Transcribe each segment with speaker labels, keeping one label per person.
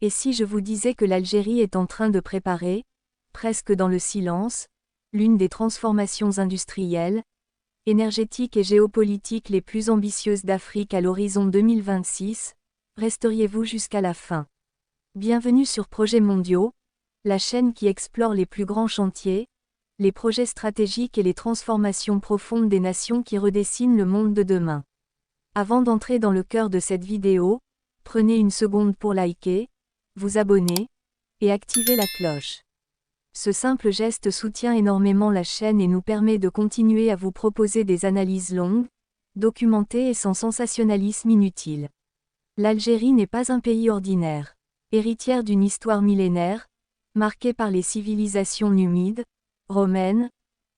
Speaker 1: Et si je vous disais que l'Algérie est en train de préparer, presque dans le silence, l'une des transformations industrielles, énergétiques et géopolitiques les plus ambitieuses d'Afrique à l'horizon 2026, resteriez-vous jusqu'à la fin? Bienvenue sur Projets Mondiaux, la chaîne qui explore les plus grands chantiers, les projets stratégiques et les transformations profondes des nations qui redessinent le monde de demain. Avant d'entrer dans le cœur de cette vidéo, prenez une seconde pour liker, vous abonner, et activer la cloche. Ce simple geste soutient énormément la chaîne et nous permet de continuer à vous proposer des analyses longues, documentées et sans sensationnalisme inutile. L'Algérie n'est pas un pays ordinaire. Héritière d'une histoire millénaire, marquée par les civilisations numides, romaines,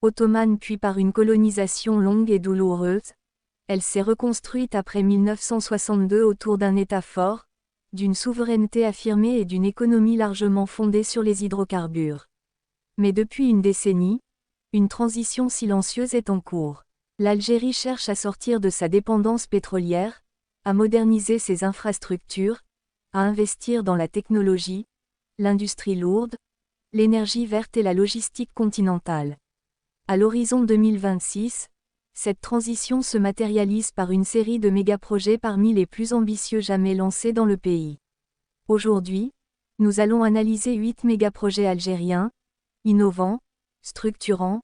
Speaker 1: ottomanes puis par une colonisation longue et douloureuse, elle s'est reconstruite après 1962 autour d'un État fort, d'une souveraineté affirmée et d'une économie largement fondée sur les hydrocarbures. Mais depuis une décennie, une transition silencieuse est en cours. L'Algérie cherche à sortir de sa dépendance pétrolière, à moderniser ses infrastructures, à investir dans la technologie, l'industrie lourde, l'énergie verte et la logistique continentale. À l'horizon 2026, cette transition se matérialise par une série de mégaprojets parmi les plus ambitieux jamais lancés dans le pays. Aujourd'hui, nous allons analyser 8 mégaprojets algériens, innovants, structurants,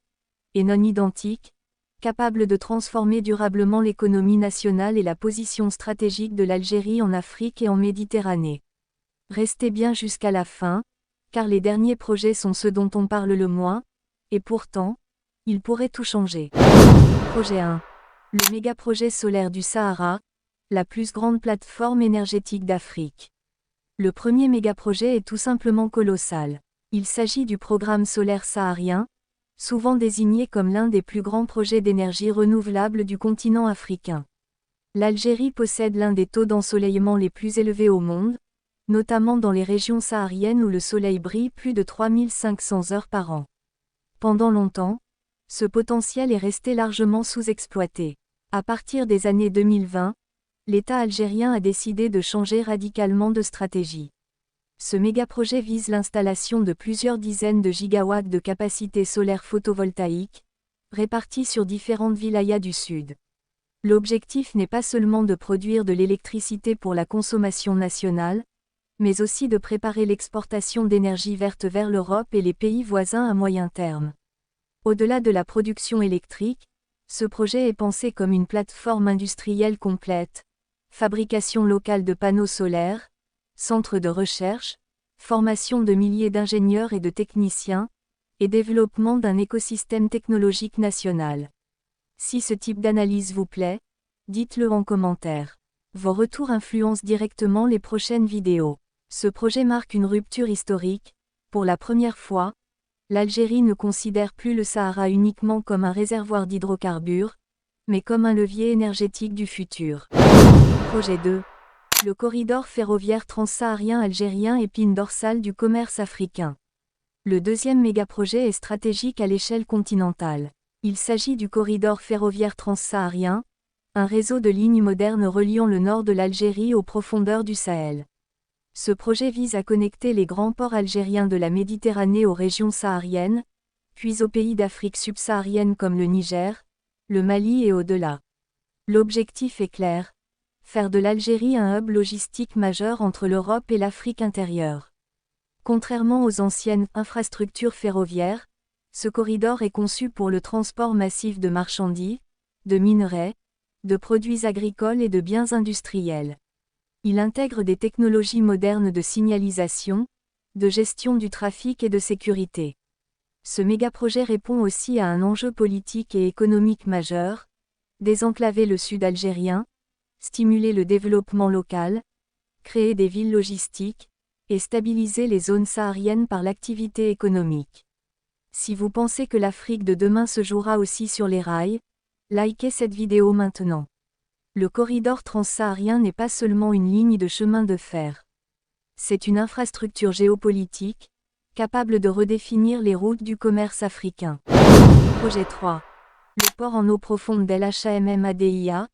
Speaker 1: et non identiques, capables de transformer durablement l'économie nationale et la position stratégique de l'Algérie en Afrique et en Méditerranée. Restez bien jusqu'à la fin, car les derniers projets sont ceux dont on parle le moins, et pourtant, ils pourraient tout changer. Projet 1. Le mégaprojet solaire du Sahara, la plus grande plateforme énergétique d'Afrique. Le premier mégaprojet est tout simplement colossal. Il s'agit du programme solaire saharien, souvent désigné comme l'un des plus grands projets d'énergie renouvelable du continent africain. L'Algérie possède l'un des taux d'ensoleillement les plus élevés au monde, notamment dans les régions sahariennes où le soleil brille plus de 3500 heures par an. Pendant longtemps, ce potentiel est resté largement sous-exploité. À partir des années 2020, l'État algérien a décidé de changer radicalement de stratégie. Ce mégaprojet vise l'installation de plusieurs dizaines de gigawatts de capacité solaire photovoltaïque, répartis sur différentes wilayas du sud. L'objectif n'est pas seulement de produire de l'électricité pour la consommation nationale, mais aussi de préparer l'exportation d'énergie verte vers l'Europe et les pays voisins à moyen terme. Au-delà de la production électrique, ce projet est pensé comme une plateforme industrielle complète, fabrication locale de panneaux solaires, centre de recherche, formation de milliers d'ingénieurs et de techniciens, et développement d'un écosystème technologique national. Si ce type d'analyse vous plaît, dites-le en commentaire. Vos retours influencent directement les prochaines vidéos. Ce projet marque une rupture historique. Pour la première fois, l'Algérie ne considère plus le Sahara uniquement comme un réservoir d'hydrocarbures, mais comme un levier énergétique du futur. Projet 2. Le corridor ferroviaire transsaharien algérien épine dorsale du commerce africain. Le deuxième mégaprojet est stratégique à l'échelle continentale. Il s'agit du corridor ferroviaire transsaharien, un réseau de lignes modernes reliant le nord de l'Algérie aux profondeurs du Sahel. Ce projet vise à connecter les grands ports algériens de la Méditerranée aux régions sahariennes, puis aux pays d'Afrique subsaharienne comme le Niger, le Mali et au-delà. L'objectif est clair: faire de l'Algérie un hub logistique majeur entre l'Europe et l'Afrique intérieure. Contrairement aux anciennes infrastructures ferroviaires, ce corridor est conçu pour le transport massif de marchandises, de minerais, de produits agricoles et de biens industriels. Il intègre des technologies modernes de signalisation, de gestion du trafic et de sécurité. Ce mégaprojet répond aussi à un enjeu politique et économique majeur: désenclaver le sud algérien, stimuler le développement local, créer des villes logistiques, et stabiliser les zones sahariennes par l'activité économique. Si vous pensez que l'Afrique de demain se jouera aussi sur les rails, likez cette vidéo maintenant. Le corridor transsaharien n'est pas seulement une ligne de chemin de fer. C'est une infrastructure géopolitique, capable de redéfinir les routes du commerce africain. Projet 3. Le port en eau profonde d'El Hammadia,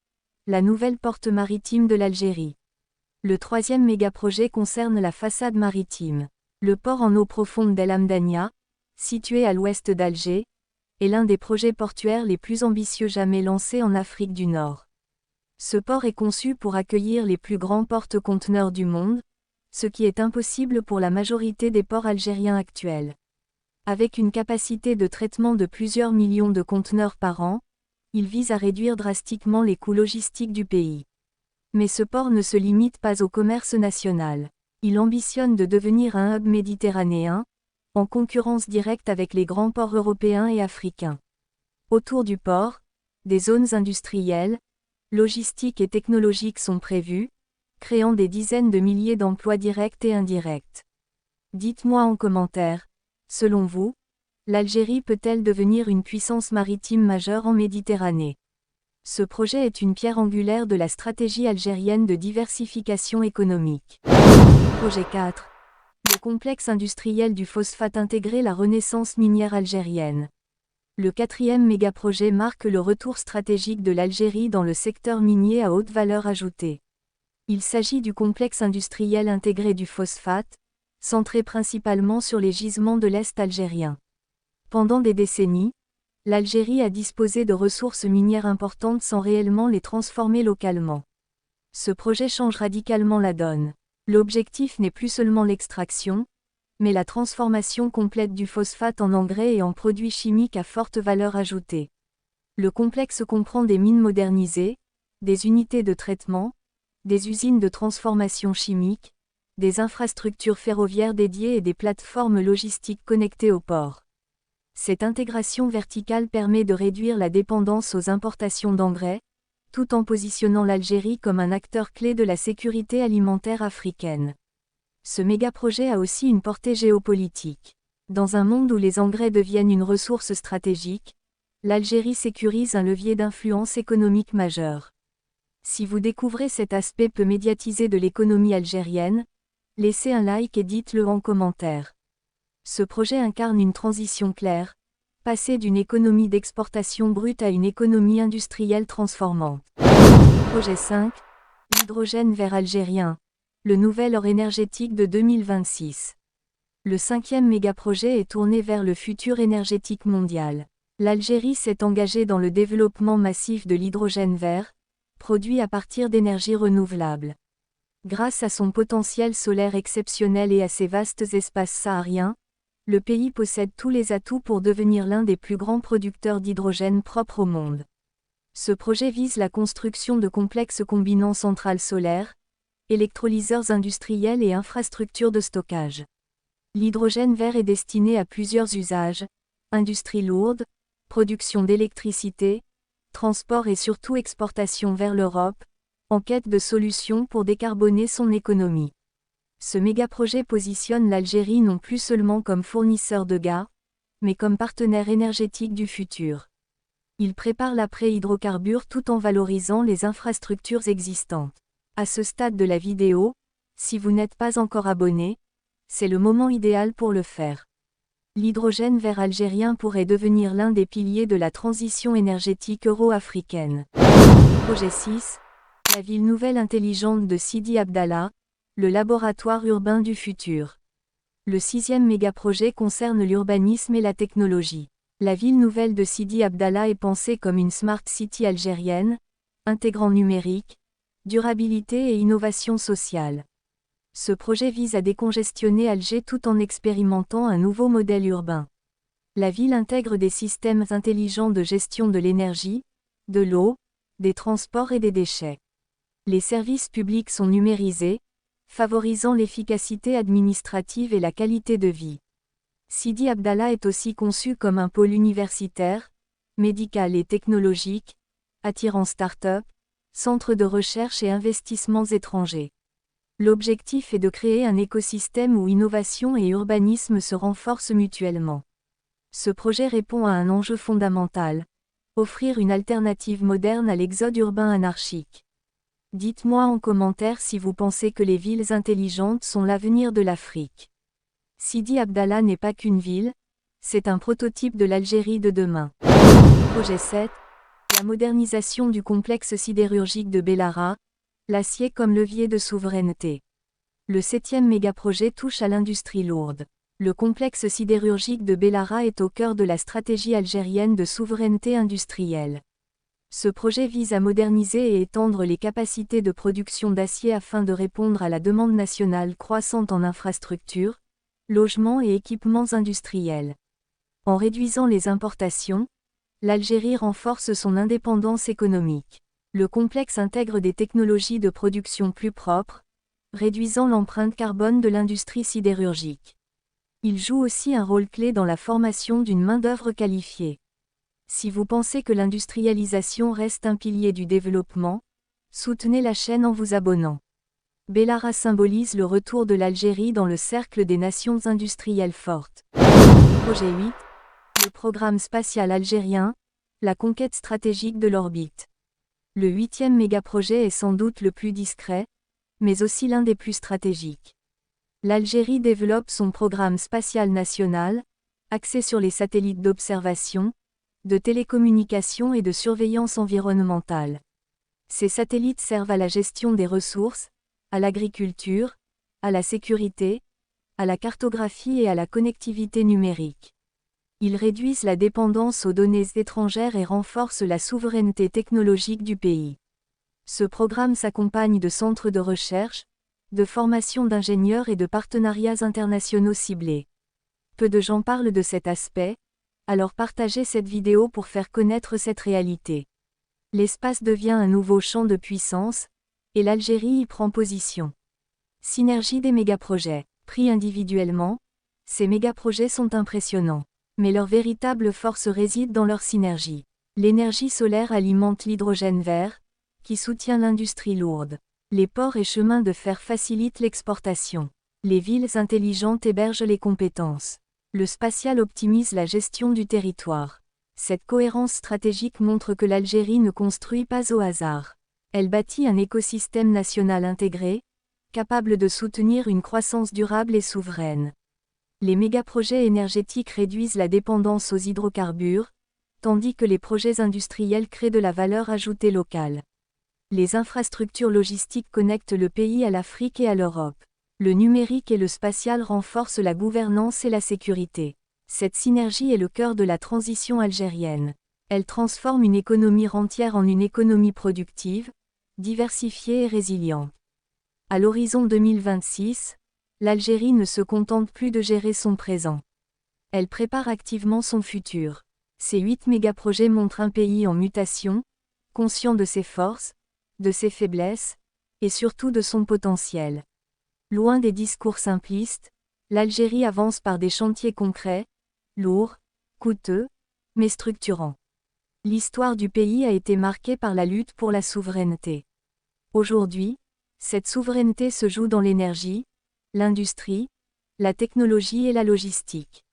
Speaker 1: la nouvelle porte maritime de l'Algérie. Le troisième mégaprojet concerne la façade maritime. Le port en eau profonde d'El Hamdania, situé à l'ouest d'Alger, est l'un des projets portuaires les plus ambitieux jamais lancés en Afrique du Nord. Ce port est conçu pour accueillir les plus grands porte-conteneurs du monde, ce qui est impossible pour la majorité des ports algériens actuels. Avec une capacité de traitement de plusieurs millions de conteneurs par an, il vise à réduire drastiquement les coûts logistiques du pays. Mais ce port ne se limite pas au commerce national. Il ambitionne de devenir un hub méditerranéen, en concurrence directe avec les grands ports européens et africains. Autour du port, des zones industrielles, logistiques et technologiques sont prévues, créant des dizaines de milliers d'emplois directs et indirects. Dites-moi en commentaire, selon vous, l'Algérie peut-elle devenir une puissance maritime majeure en Méditerranée? Ce projet est une pierre angulaire de la stratégie algérienne de diversification économique. Projet 4. Le complexe industriel du phosphate intégré la renaissance minière algérienne. Le quatrième mégaprojet marque le retour stratégique de l'Algérie dans le secteur minier à haute valeur ajoutée. Il s'agit du complexe industriel intégré du phosphate, centré principalement sur les gisements de l'Est algérien. Pendant des décennies, l'Algérie a disposé de ressources minières importantes sans réellement les transformer localement. Ce projet change radicalement la donne. L'objectif n'est plus seulement l'extraction, mais la transformation complète du phosphate en engrais et en produits chimiques à forte valeur ajoutée. Le complexe comprend des mines modernisées, des unités de traitement, des usines de transformation chimique, des infrastructures ferroviaires dédiées et des plateformes logistiques connectées au port. Cette intégration verticale permet de réduire la dépendance aux importations d'engrais, tout en positionnant l'Algérie comme un acteur clé de la sécurité alimentaire africaine. Ce mégaprojet a aussi une portée géopolitique. Dans un monde où les engrais deviennent une ressource stratégique, l'Algérie sécurise un levier d'influence économique majeur. Si vous découvrez cet aspect peu médiatisé de l'économie algérienne, laissez un like et dites-le en commentaire. Ce projet incarne une transition claire, passer d'une économie d'exportation brute à une économie industrielle transformante. Projet 5. L'hydrogène vert algérien. Le nouvel or énergétique de 2026. Le cinquième mégaprojet est tourné vers le futur énergétique mondial. L'Algérie s'est engagée dans le développement massif de l'hydrogène vert, produit à partir d'énergies renouvelables. Grâce à son potentiel solaire exceptionnel et à ses vastes espaces sahariens, le pays possède tous les atouts pour devenir l'un des plus grands producteurs d'hydrogène propre au monde. Ce projet vise la construction de complexes combinant centrales solaires, électrolyseurs industriels et infrastructures de stockage. L'hydrogène vert est destiné à plusieurs usages, industrie lourde, production d'électricité, transport et surtout exportation vers l'Europe, en quête de solutions pour décarboner son économie. Ce mégaprojet positionne l'Algérie non plus seulement comme fournisseur de gaz, mais comme partenaire énergétique du futur. Il prépare l'après-hydrocarbures tout en valorisant les infrastructures existantes. À ce stade de la vidéo, si vous n'êtes pas encore abonné, c'est le moment idéal pour le faire. L'hydrogène vert algérien pourrait devenir l'un des piliers de la transition énergétique euro-africaine. Projet 6. La ville nouvelle intelligente de Sidi Abdallah, le laboratoire urbain du futur. Le sixième mégaprojet concerne l'urbanisme et la technologie. La ville nouvelle de Sidi Abdallah est pensée comme une smart city algérienne, intégrant numérique, durabilité et innovation sociale. Ce projet vise à décongestionner Alger tout en expérimentant un nouveau modèle urbain. La ville intègre des systèmes intelligents de gestion de l'énergie, de l'eau, des transports et des déchets. Les services publics sont numérisés, favorisant l'efficacité administrative et la qualité de vie. Sidi Abdallah est aussi conçu comme un pôle universitaire, médical et technologique, attirant start-up, centres de recherche et investissements étrangers. L'objectif est de créer un écosystème où innovation et urbanisme se renforcent mutuellement. Ce projet répond à un enjeu fondamental: offrir une alternative moderne à l'exode urbain anarchique. Dites-moi en commentaire si vous pensez que les villes intelligentes sont l'avenir de l'Afrique. Sidi Abdallah n'est pas qu'une ville, c'est un prototype de l'Algérie de demain. Projet 7. La modernisation du complexe sidérurgique de Bellara, L'acier comme levier de souveraineté. Le 7e mégaprojet touche à l'industrie lourde. Le complexe sidérurgique de Bellara est au cœur de la stratégie algérienne de souveraineté industrielle. Ce projet vise à moderniser et étendre les capacités de production d'acier afin de répondre à la demande nationale croissante en infrastructures, logements et équipements industriels. En réduisant les importations, l'Algérie renforce son indépendance économique. Le complexe intègre des technologies de production plus propres, réduisant l'empreinte carbone de l'industrie sidérurgique. Il joue aussi un rôle clé dans la formation d'une main-d'œuvre qualifiée. Si vous pensez que l'industrialisation reste un pilier du développement, soutenez la chaîne en vous abonnant. Bellara symbolise le retour de l'Algérie dans le cercle des nations industrielles fortes. Projet 8. Le programme spatial algérien, la conquête stratégique de l'orbite. Le 8e mégaprojet est sans doute le plus discret, mais aussi l'un des plus stratégiques. L'Algérie développe son programme spatial national, axé sur les satellites d'observation, de télécommunication et de surveillance environnementale. Ces satellites servent à la gestion des ressources, à l'agriculture, à la sécurité, à la cartographie et à la connectivité numérique. Ils réduisent la dépendance aux données étrangères et renforcent la souveraineté technologique du pays. Ce programme s'accompagne de centres de recherche, de formation d'ingénieurs et de partenariats internationaux ciblés. Peu de gens parlent de cet aspect, alors partagez cette vidéo pour faire connaître cette réalité. L'espace devient un nouveau champ de puissance, et l'Algérie y prend position. Synergie des mégaprojets. Pris individuellement, ces mégaprojets sont impressionnants. Mais leur véritable force réside dans leur synergie. L'énergie solaire alimente l'hydrogène vert, qui soutient l'industrie lourde. Les ports et chemins de fer facilitent l'exportation. Les villes intelligentes hébergent les compétences. Le spatial optimise la gestion du territoire. Cette cohérence stratégique montre que l'Algérie ne construit pas au hasard. Elle bâtit un écosystème national intégré, capable de soutenir une croissance durable et souveraine. Les mégaprojets énergétiques réduisent la dépendance aux hydrocarbures, tandis que les projets industriels créent de la valeur ajoutée locale. Les infrastructures logistiques connectent le pays à l'Afrique et à l'Europe. Le numérique et le spatial renforcent la gouvernance et la sécurité. Cette synergie est le cœur de la transition algérienne. Elle transforme une économie rentière en une économie productive, diversifiée et résiliente. À l'horizon 2026, l'Algérie ne se contente plus de gérer son présent. Elle prépare activement son futur. Ces 8 mégaprojets montrent un pays en mutation, conscient de ses forces, de ses faiblesses, et surtout de son potentiel. Loin des discours simplistes, l'Algérie avance par des chantiers concrets, lourds, coûteux, mais structurants. L'histoire du pays a été marquée par la lutte pour la souveraineté. Aujourd'hui, cette souveraineté se joue dans l'énergie, l'industrie, la technologie et la logistique.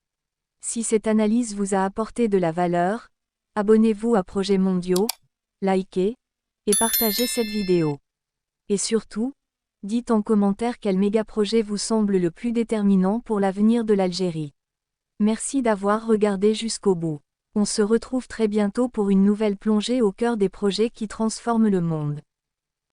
Speaker 1: Si cette analyse vous a apporté de la valeur, abonnez-vous à Projets Mondiaux, likez, et partagez cette vidéo. Et surtout, dites en commentaire quel mégaprojet vous semble le plus déterminant pour l'avenir de l'Algérie. Merci d'avoir regardé jusqu'au bout. On se retrouve très bientôt pour une nouvelle plongée au cœur des projets qui transforment le monde.